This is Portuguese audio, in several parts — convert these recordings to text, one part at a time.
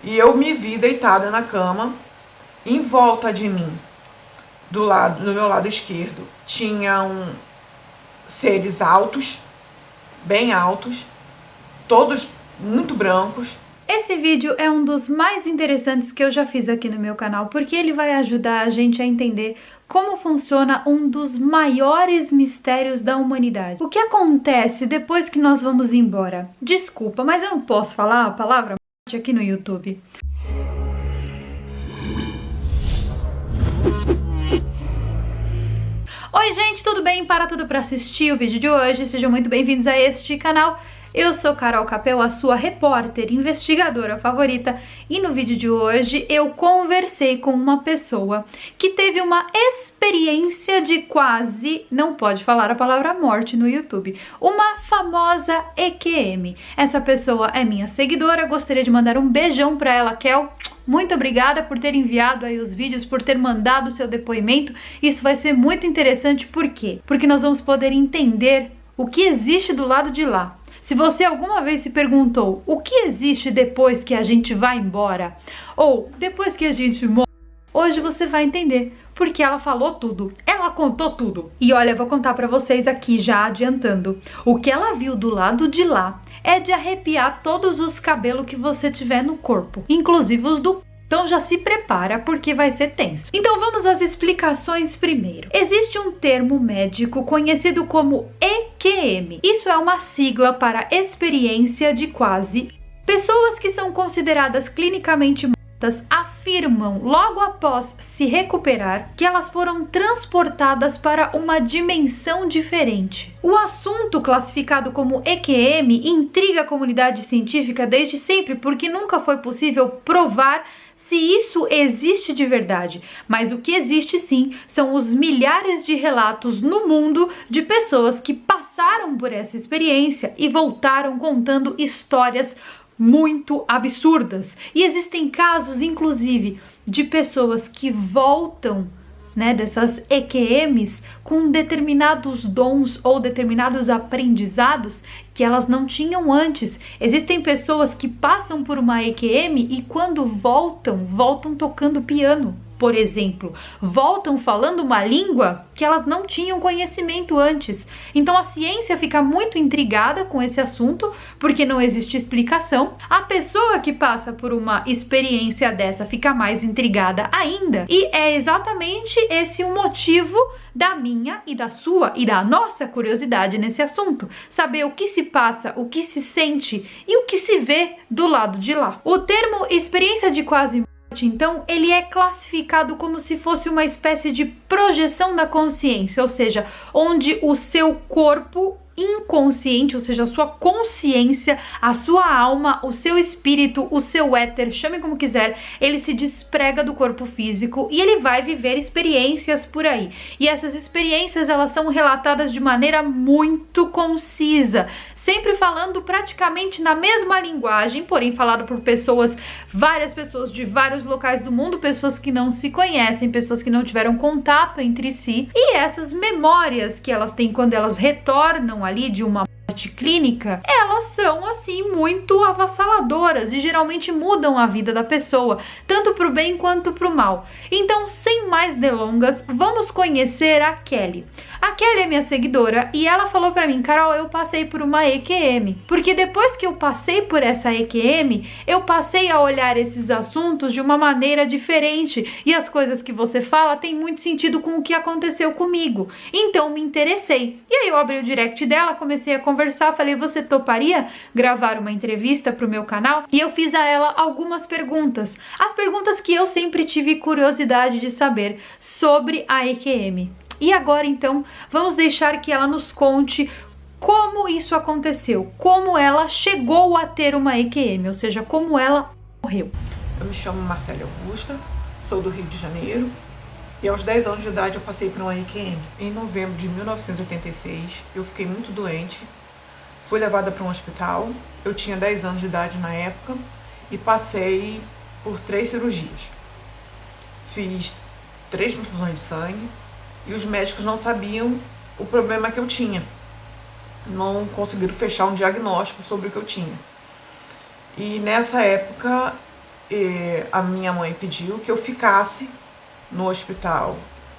E eu me vi deitada na cama. Em volta de mim, do meu lado esquerdo, tinham seres altos, bem altos, todos muito brancos. Esse vídeo é um dos mais interessantes que eu já fiz aqui no meu canal, porque ele vai ajudar a gente a entender como funciona um dos maiores mistérios da humanidade. O que acontece depois que nós vamos embora? Desculpa, mas eu não posso falar a palavra morte aqui no YouTube. Oi gente, tudo bem? Para tudo para assistir o vídeo de hoje, sejam muito bem-vindos a este canal. Eu sou Carol Capel, a sua repórter investigadora favorita, e no vídeo de hoje eu conversei com uma pessoa que teve uma experiência de quase, não pode falar a palavra morte no YouTube, uma famosa EQM. Essa pessoa é minha seguidora, gostaria de mandar um beijão para ela, Kel. Muito obrigada por ter enviado aí os vídeos, por ter mandado o seu depoimento. Isso vai ser muito interessante, por quê? Porque nós vamos poder entender o que existe do lado de lá. Se você alguma vez se perguntou o que existe depois que a gente vai embora, ou depois que a gente morre, hoje você vai entender, porque ela falou tudo, ela contou tudo. E olha, eu vou contar pra vocês aqui, já adiantando, o que ela viu do lado de lá é de arrepiar todos os cabelos que você tiver no corpo, inclusive os do... Então já se prepara porque vai ser tenso. Então vamos às explicações primeiro. Existe um termo médico conhecido como EQM. Isso é uma sigla para experiência de quase. Pessoas que são consideradas clinicamente mortas afirmam, logo após se recuperar, que elas foram transportadas para uma dimensão diferente. O assunto classificado como EQM intriga a comunidade científica desde sempre porque nunca foi possível provar se isso existe de verdade, mas o que existe sim são os milhares de relatos no mundo de pessoas que passaram por essa experiência e voltaram contando histórias muito absurdas. E existem casos, inclusive, de pessoas que voltam, dessas EQMs com determinados dons ou determinados aprendizados que elas não tinham antes. Existem pessoas que passam por uma EQM e quando voltam tocando piano, por exemplo, voltam falando uma língua que elas não tinham conhecimento antes. Então a ciência fica muito intrigada com esse assunto, porque não existe explicação. A pessoa que passa por uma experiência dessa fica mais intrigada ainda. E é exatamente esse o motivo da minha e da sua e da nossa curiosidade nesse assunto. Saber o que se passa, o que se sente e o que se vê do lado de lá. O termo experiência de quase então, ele é classificado como se fosse uma espécie de projeção da consciência, ou seja, onde o seu corpo inconsciente, ou seja, a sua consciência, a sua alma, o seu espírito, o seu éter, chame como quiser, ele se desprega do corpo físico e ele vai viver experiências por aí. E essas experiências, elas são relatadas de maneira muito concisa, sempre falando praticamente na mesma linguagem, porém falado por várias pessoas de vários locais do mundo, pessoas que não se conhecem, pessoas que não tiveram contato entre si. E essas memórias que elas têm quando elas retornam ali de uma morte clínica, elas são assim muito avassaladoras e geralmente mudam a vida da pessoa, tanto pro bem quanto pro mal. Então, sem mais delongas, vamos conhecer a Kelly. A Kelly é minha seguidora e ela falou pra mim: Carol, eu passei por uma EQM, porque depois que eu passei por essa EQM, eu passei a olhar esses assuntos de uma maneira diferente e as coisas que você fala têm muito sentido com o que aconteceu comigo. Então me interessei. E aí eu abri o direct dela, comecei a conversar, falei: você toparia gravar uma entrevista pro meu canal? E eu fiz a ela algumas perguntas. As perguntas que eu sempre tive curiosidade de saber sobre a EQM. E agora, então, vamos deixar que ela nos conte como isso aconteceu, como ela chegou a ter uma EQM, ou seja, como ela morreu. Eu me chamo Marcela Augusta, sou do Rio de Janeiro e aos 10 anos de idade eu passei por uma EQM. Em novembro de 1986, eu fiquei muito doente, fui levada para um hospital, eu tinha 10 anos de idade na época e passei por 3 cirurgias. Fiz 3 transfusões de sangue, e os médicos não sabiam o problema que eu tinha. Não conseguiram fechar um diagnóstico sobre o que eu tinha. E nessa época a minha mãe pediu que eu ficasse no hospital,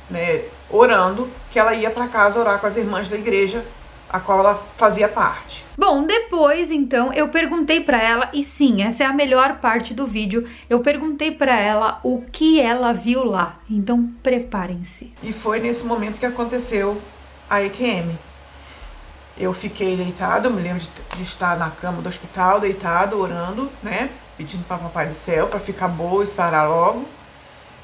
né, orando, que ela ia para casa orar com as irmãs da igreja a qual ela fazia parte. Bom, depois então eu perguntei pra ela, e sim, essa é a melhor parte do vídeo, eu perguntei pra ela o que ela viu lá, então preparem-se. E foi nesse momento que aconteceu a EQM. Eu fiquei deitada, eu me lembro de estar na cama do hospital, deitada, orando, né, pedindo para Papai do Céu para ficar boa e sarar logo.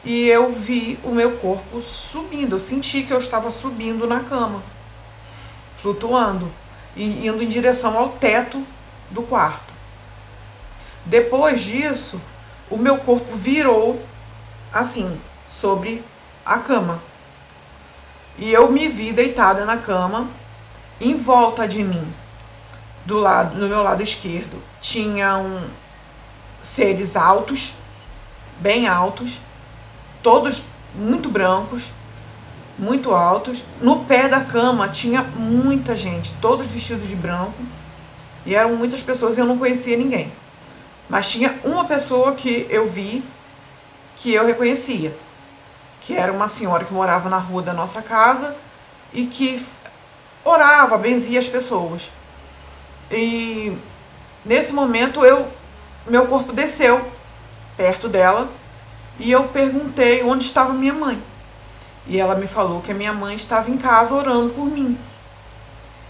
E eu vi o meu corpo subindo, eu senti que eu estava subindo na cama, flutuando e indo em direção ao teto do quarto. Depois disso, o meu corpo virou assim, sobre a cama. E eu me vi deitada na cama. Em volta de mim, do meu lado esquerdo, tinham seres altos, bem altos, todos muito brancos, muito altos. No pé da cama tinha muita gente, todos vestidos de branco, e eram muitas pessoas e eu não conhecia ninguém. Mas tinha uma pessoa que eu vi, que eu reconhecia, que era uma senhora que morava na rua da nossa casa e que orava, benzia as pessoas. E nesse momento meu corpo desceu perto dela e eu perguntei onde estava minha mãe. E ela me falou que a minha mãe estava em casa orando por mim.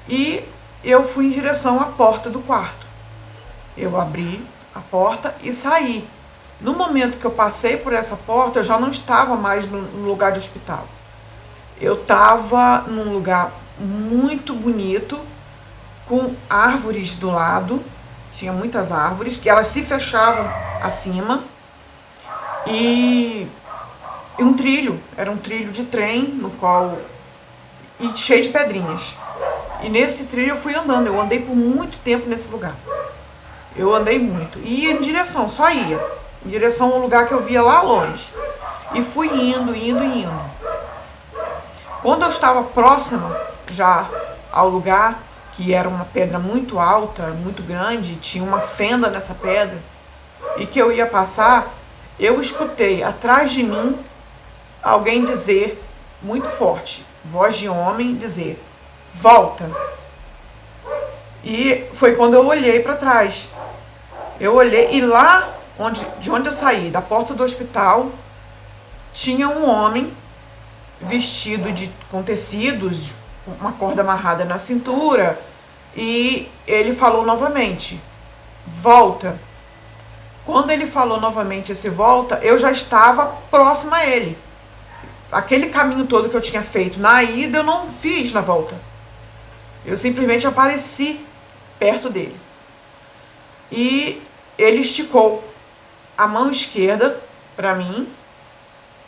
E eu fui em direção à porta do quarto. Eu abri a porta e saí. No momento que eu passei por essa porta, eu já não estava mais no lugar de hospital. Eu estava num lugar muito bonito, com árvores do lado, tinha muitas árvores, que elas se fechavam acima, e um trilho, era um trilho de trem, no qual, e cheio de pedrinhas. E nesse trilho eu fui andando, eu andei por muito tempo nesse lugar. Eu andei muito, e ia em direção, só ia, em direção ao lugar que eu via lá longe. E fui indo. Quando eu estava próxima já ao lugar, que era uma pedra muito alta, muito grande, tinha uma fenda nessa pedra, e que eu ia passar, eu escutei atrás de mim alguém dizer, muito forte, voz de homem, dizer, volta. E foi quando eu olhei para trás. Eu olhei e lá de onde eu saí, da porta do hospital, tinha um homem vestido com tecidos, uma corda amarrada na cintura, e ele falou novamente, volta. Quando ele falou novamente esse volta, eu já estava próxima a ele. Aquele caminho todo que eu tinha feito na ida, eu não fiz na volta. Eu simplesmente apareci perto dele. E ele esticou a mão esquerda para mim.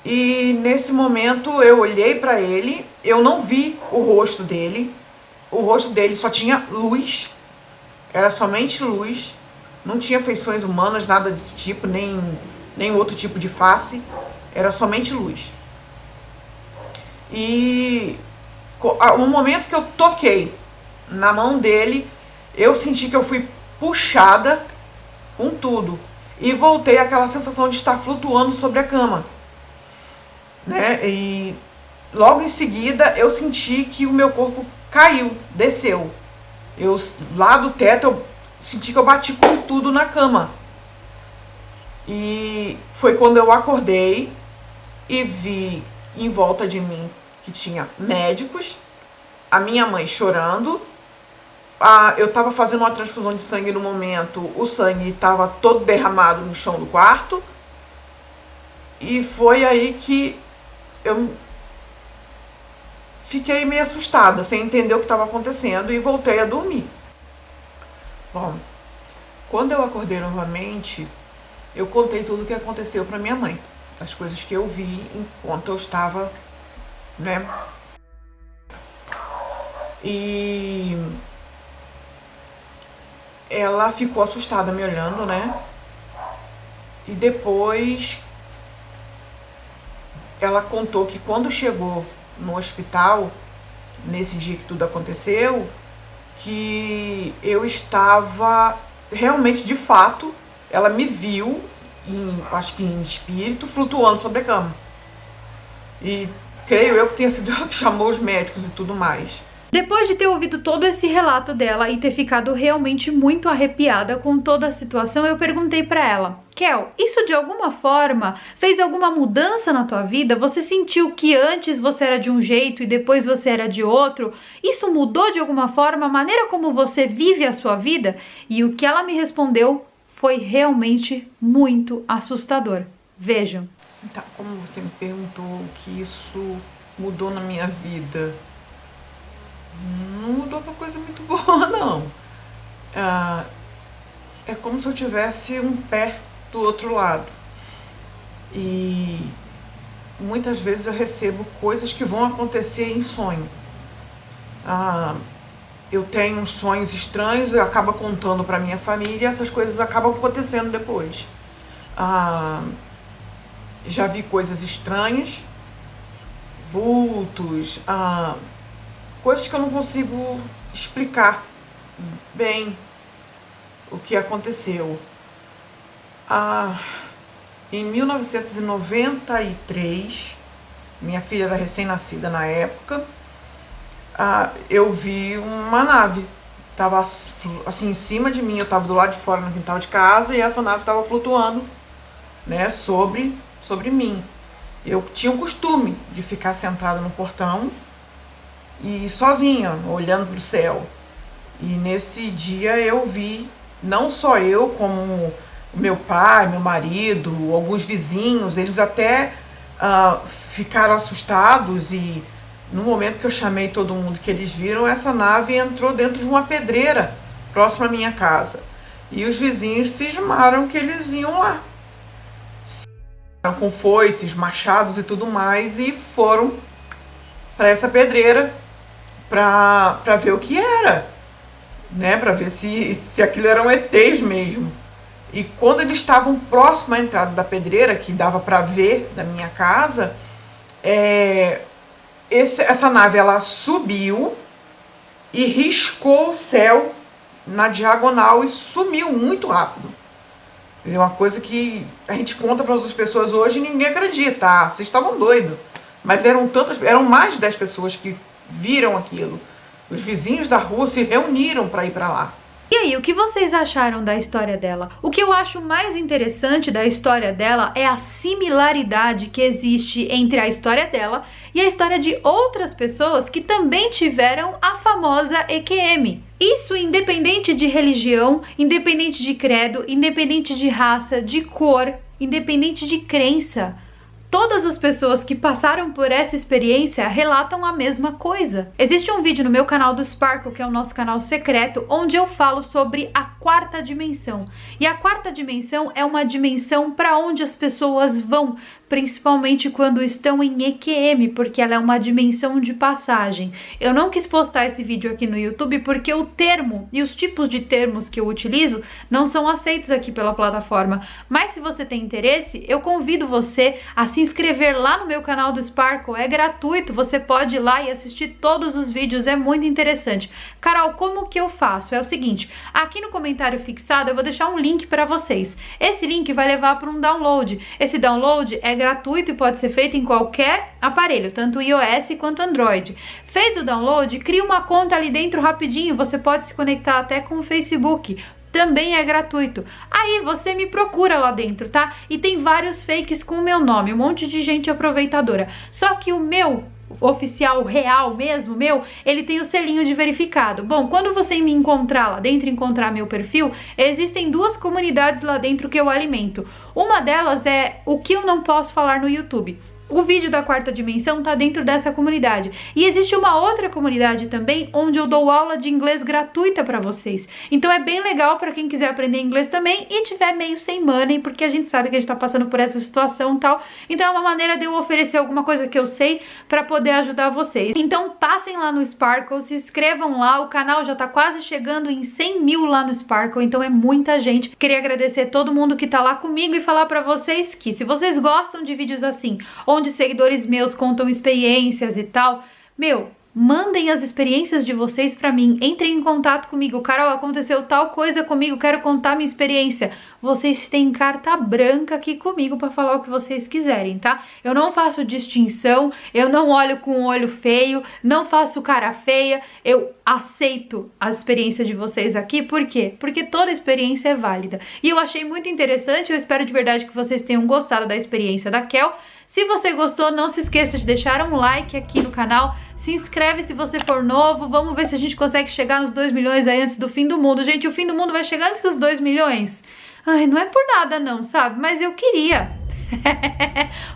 E nesse momento eu olhei para ele, eu não vi o rosto dele. O rosto dele só tinha luz, era somente luz. Não tinha feições humanas, nada desse tipo, nem outro tipo de face. Era somente luz. E no momento que eu toquei na mão dele, eu senti que eu fui puxada com tudo. E voltei àquela sensação de estar flutuando sobre a cama, né? E logo em seguida eu senti que o meu corpo caiu, desceu. Lá do teto, eu senti que eu bati com tudo na cama. E foi quando eu acordei e vi em volta de mim que tinha médicos, a minha mãe chorando. Eu estava fazendo uma transfusão de sangue no momento, o sangue estava todo derramado no chão do quarto. E foi aí que eu fiquei meio assustada, sem entender o que estava acontecendo, e voltei a dormir. Bom, quando eu acordei novamente, eu contei tudo o que aconteceu para minha mãe, as coisas que eu vi enquanto eu estava, né? E ela ficou assustada me olhando, né? E depois ela contou que quando chegou no hospital, nesse dia que tudo aconteceu, que eu estava realmente, de fato, ela me viu acho que em espírito, flutuando sobre a cama. E creio eu que tenha sido ela que chamou os médicos e tudo mais. Depois de ter ouvido todo esse relato dela e ter ficado realmente muito arrepiada com toda a situação, eu perguntei pra ela: Kel, isso de alguma forma fez alguma mudança na tua vida? Você sentiu que antes você era de um jeito e depois você era de outro? Isso mudou de alguma forma a maneira como você vive a sua vida? E o que ela me respondeu foi realmente muito assustador. Vejam. Então, como você me perguntou que isso mudou na minha vida, não mudou pra coisa muito boa, não. É como se eu tivesse um pé do outro lado. E muitas vezes eu recebo coisas que vão acontecer em sonho. Eu tenho sonhos estranhos, eu acabo contando pra minha família e essas coisas acabam acontecendo depois. Já vi coisas estranhas, vultos, coisas que eu não consigo explicar bem o que aconteceu. Em 1993, minha filha era recém-nascida na época, eu vi uma nave. Estava assim em cima de mim, eu estava do lado de fora no quintal de casa e essa nave estava flutuando, né, sobre mim. Eu tinha o costume de ficar sentada no portão e sozinha, olhando para o céu. E nesse dia eu vi, não só eu, como o meu pai, meu marido, alguns vizinhos, eles até ficaram assustados e no momento que eu chamei todo mundo que eles viram, essa nave entrou dentro de uma pedreira próxima à minha casa. E os vizinhos cismaram que eles iam lá. Com foices, machados e tudo mais, e foram para essa pedreira para ver o que era, né? Para ver se aquilo eram ETs mesmo. E quando eles estavam próximo à entrada da pedreira, que dava para ver da minha casa, essa nave ela subiu e riscou o céu na diagonal e sumiu muito rápido. É uma coisa que a gente conta para as pessoas hoje e ninguém acredita. Vocês estavam doidos. Mas eram mais de 10 pessoas que viram aquilo. Os vizinhos da rua se reuniram para ir para lá. E aí, o que vocês acharam da história dela? O que eu acho mais interessante da história dela é a similaridade que existe entre a história dela e a história de outras pessoas que também tiveram a famosa EQM. Isso independente de religião, independente de credo, independente de raça, de cor, independente de crença. Todas as pessoas que passaram por essa experiência relatam a mesma coisa. Existe um vídeo no meu canal do Sparkle, que é o nosso canal secreto, onde eu falo sobre a quarta dimensão. E a quarta dimensão é uma dimensão para onde as pessoas vão, principalmente quando estão em EQM, porque ela é uma dimensão de passagem. Eu não quis postar esse vídeo aqui no YouTube porque o termo e os tipos de termos que eu utilizo não são aceitos aqui pela plataforma. Mas se você tem interesse, eu convido você a se inscrever lá no meu canal do Sparkle. É gratuito, você pode ir lá e assistir todos os vídeos, é muito interessante. Carol, como que eu faço? É o seguinte, aqui no comentário fixado eu vou deixar um link para vocês. Esse link vai levar para um download. Esse download é gratuito e pode ser feito em qualquer aparelho, tanto iOS quanto Android. Fez o download, cria uma conta ali dentro rapidinho, você pode se conectar até com o Facebook. Também é gratuito. Aí você me procura lá dentro, tá? E tem vários fakes com o meu nome, um monte de gente aproveitadora. Só que o meu oficial real mesmo, ele tem o selinho de verificado. Bom, quando você me encontrar lá dentro, encontrar meu perfil, existem duas comunidades lá dentro que eu alimento. Uma delas é o que eu não posso falar no YouTube. O vídeo da quarta dimensão tá dentro dessa comunidade. E existe uma outra comunidade também, onde eu dou aula de inglês gratuita para vocês. Então é bem legal para quem quiser aprender inglês também e tiver meio sem money, porque a gente sabe que a gente tá passando por essa situação e tal. Então é uma maneira de eu oferecer alguma coisa que eu sei para poder ajudar vocês. Então passem lá no Sparkle, se inscrevam lá, o canal já tá quase chegando em 100 mil lá no Sparkle, então é muita gente. Queria agradecer todo mundo que tá lá comigo e falar para vocês que se vocês gostam de vídeos assim, onde seguidores meus contam experiências e tal, Mandem as experiências de vocês pra mim. Entrem em contato comigo. Carol, aconteceu tal coisa comigo, quero contar minha experiência. Vocês têm carta branca aqui comigo pra falar o que vocês quiserem, tá? Eu não faço distinção, eu não olho com um olho feio, não faço cara feia. Eu aceito a experiência de vocês aqui. Por quê? Porque toda experiência é válida. E eu achei muito interessante, eu espero de verdade que vocês tenham gostado da experiência da Kel. Se você gostou, não se esqueça de deixar um like aqui no canal. Se inscreve se você for novo. Vamos ver se a gente consegue chegar nos 2 milhões aí antes do fim do mundo. Gente, o fim do mundo vai chegar antes que os 2 milhões. Ai, não é por nada não, sabe? Mas eu queria.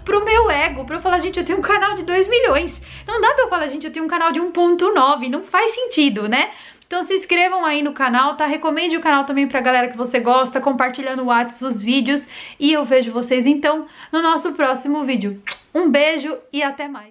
Pro meu ego, pra eu falar, gente, eu tenho um canal de 2 milhões. Não dá pra eu falar, gente, eu tenho um canal de 1.9. Não faz sentido, né? Então se inscrevam aí no canal, tá? Recomende o canal também pra galera que você gosta, compartilhando no WhatsApp os vídeos. E eu vejo vocês então no nosso próximo vídeo. Um beijo e até mais!